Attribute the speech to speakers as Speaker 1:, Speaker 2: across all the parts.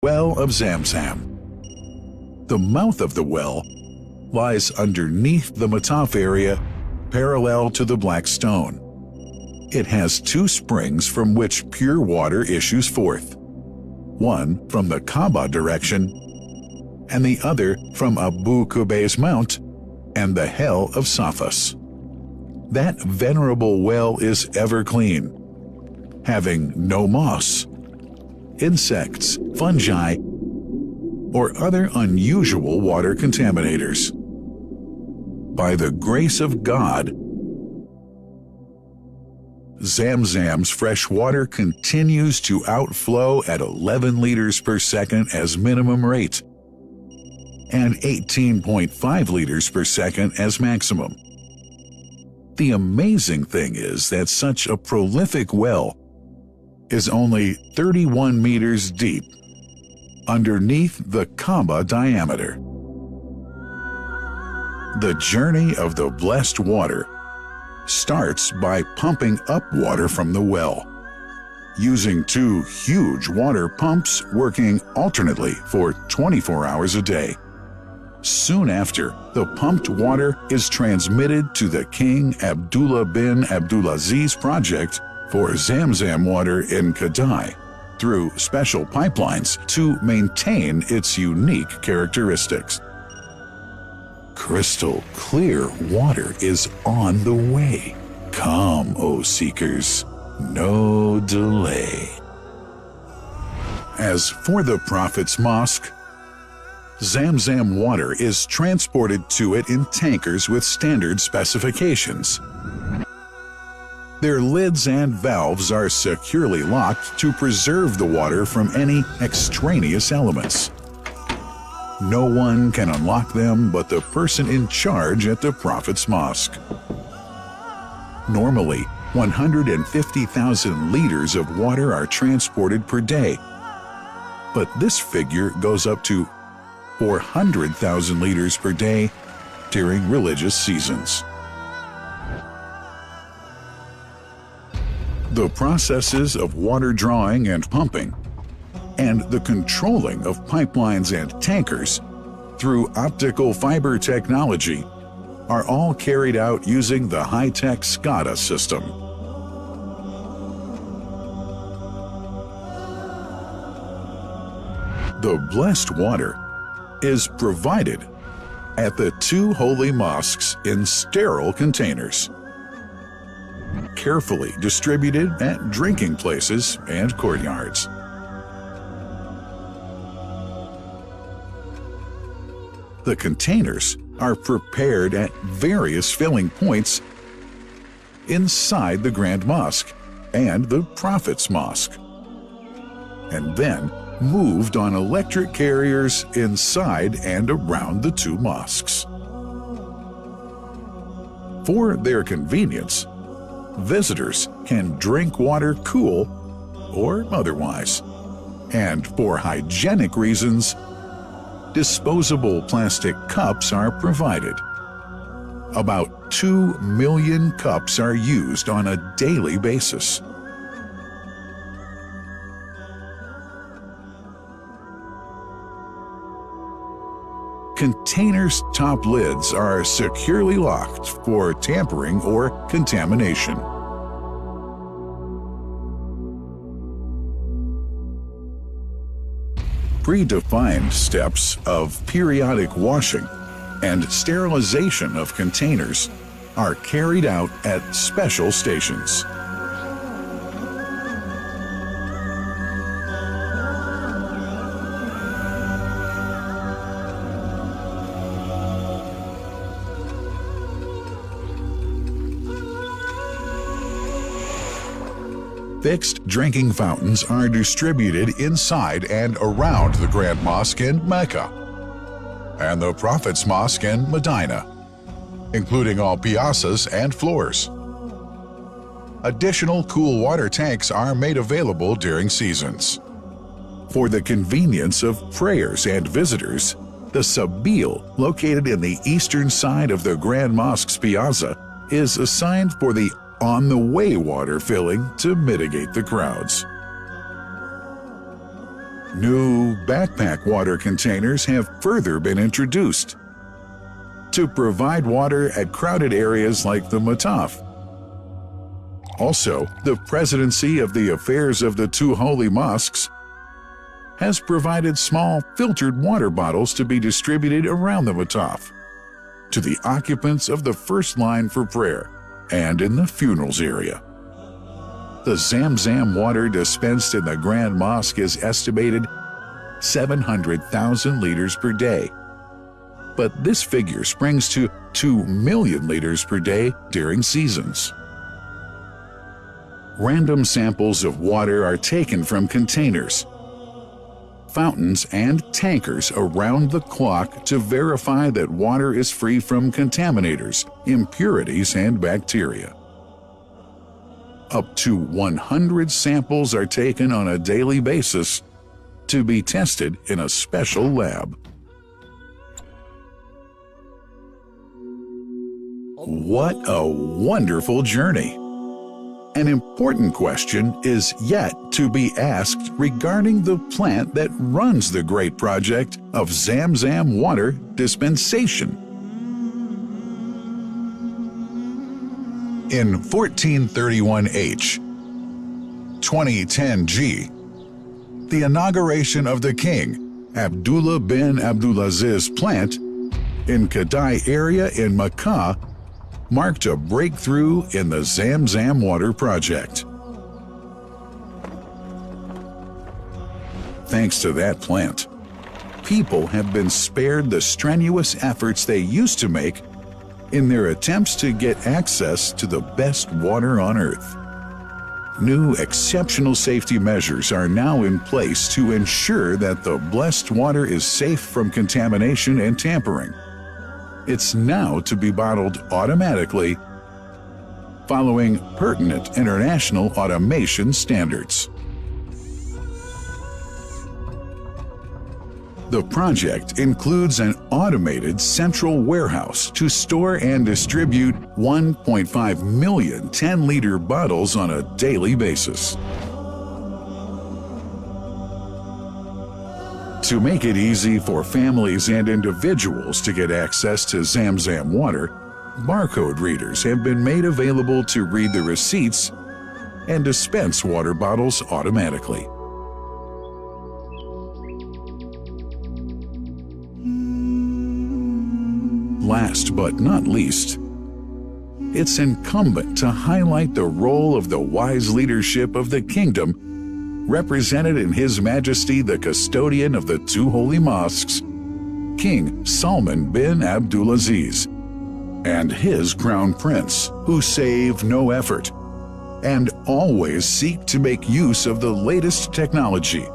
Speaker 1: Well of ZAM. The mouth of the well lies underneath the Mataf area, parallel to the Black Stone. It has two springs from which pure water issues forth, one from the Kaaba direction and the other from Abu Qubay's Mount and the Hell of Safas. That venerable well is ever clean, having no moss, insects, fungi, or other unusual water contaminators. By the grace of God, ZAM's fresh water continues to outflow at 11 liters per second as minimum rate and 18.5 liters per second as maximum. The amazing thing is that such a prolific well is only 31 meters deep underneath the Kaaba diameter. The journey of the blessed water starts by pumping up water from the well, using two huge water pumps working alternately for 24 hours a day. Soon after, the pumped water is transmitted to the King Abdullah bin Abdulaziz project for ZAM water in Kadai through special pipelines to maintain its unique characteristics. Crystal clear water is on the way. Come, O seekers, no delay. As for the Prophet's Mosque, ZAM water is transported to it in tankers with standard specifications. Their lids and valves are securely locked to preserve the water from any extraneous elements. No one can unlock them but the person in charge at the Prophet's Mosque. Normally, 150,000 liters of water are transported per day, but this figure goes up to 400,000 liters per day during religious seasons. The processes of water drawing and pumping, and the controlling of pipelines and tankers through optical fiber technology are all carried out using the high-tech SCADA system. The blessed water is provided at the two holy mosques in sterile containers, carefully distributed at drinking places and courtyards. The containers are prepared at various filling points inside the Grand Mosque and the Prophet's Mosque, and then moved on electric carriers inside and around the two mosques. For their convenience, visitors can drink water cool or otherwise, and for hygienic reasons, disposable plastic cups are provided. About 2 million cups are used on a daily basis. Containers' top lids are securely locked for tampering or contamination. Predefined steps of periodic washing and sterilization of containers are carried out at special stations. Fixed drinking fountains are distributed inside and around the Grand Mosque in Mecca and the Prophet's Mosque in Medina, including all piazzas and floors. Additional cool water tanks are made available during seasons. For the convenience of prayers and visitors, the Sabil, located in the eastern side of the Grand Mosque's piazza, is assigned for the on-the-way water filling to mitigate the crowds. New backpack water containers have further been introduced to provide water at crowded areas like the Mataf. Also, the Presidency of the Affairs of the Two Holy Mosques has provided small filtered water bottles to be distributed around the Mataf to the occupants of the first line for prayer and in the funerals area. The ZAM water dispensed in the Grand Mosque is estimated 700,000 liters per day, but this figure springs to 2 million liters per day during seasons. Random samples of water are taken from containers, fountains, and tankers around the clock to verify that water is free from contaminators, impurities, and bacteria. Up to 100 samples are taken on a daily basis to be tested in a special lab. What a wonderful journey! An important question is yet to be asked regarding the plant that runs the great project of ZAM water dispensation. In 1431H, 2010G, the inauguration of the king, Abdullah bin Abdulaziz plant in Kadai area in Makkah marked a breakthrough in the ZAM water project. Thanks to that plant, people have been spared the strenuous efforts they used to make in their attempts to get access to the best water on earth. New exceptional safety measures are now in place to ensure that the blessed water is safe from contamination and tampering. It's now to be bottled automatically following pertinent international automation standards. The project includes an automated central warehouse to store and distribute 1.5 million 10-liter bottles on a daily basis. To make it easy for families and individuals to get access to ZAM water, barcode readers have been made available to read the receipts and dispense water bottles automatically. Last but not least, it's incumbent to highlight the role of the wise leadership of the kingdom represented in His Majesty the Custodian of the Two Holy Mosques, King Salman bin Abdulaziz, and his Crown Prince, who save no effort and always seek to make use of the latest technology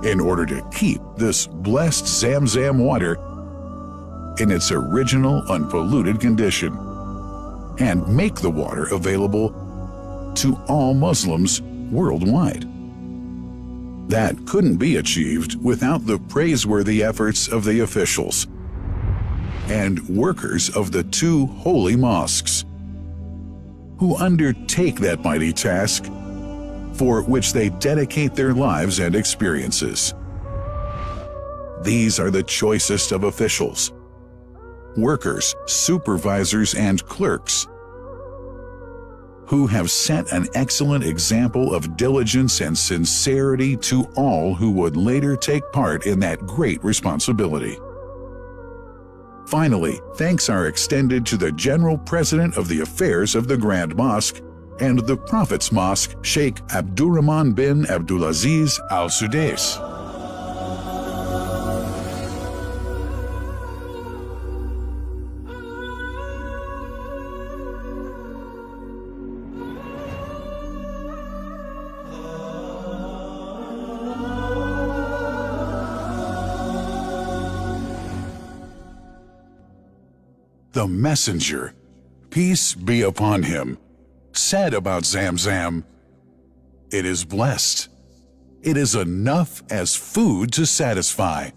Speaker 1: in order to keep this blessed ZAM water in its original unpolluted condition and make the water available to all Muslims worldwide. That couldn't be achieved without the praiseworthy efforts of the officials and workers of the two holy mosques, who undertake that mighty task for which they dedicate their lives and experiences. These are the choicest of officials, workers, supervisors, and clerks, who have set an excellent example of diligence and sincerity to all who would later take part in that great responsibility. Finally, thanks are extended to the General President of the Affairs of the Grand Mosque and the Prophet's Mosque, Sheikh Abdurrahman bin Abdulaziz Al Sudais. The messenger, peace be upon him, said about ZAM, "It is blessed. It is enough as food to satisfy."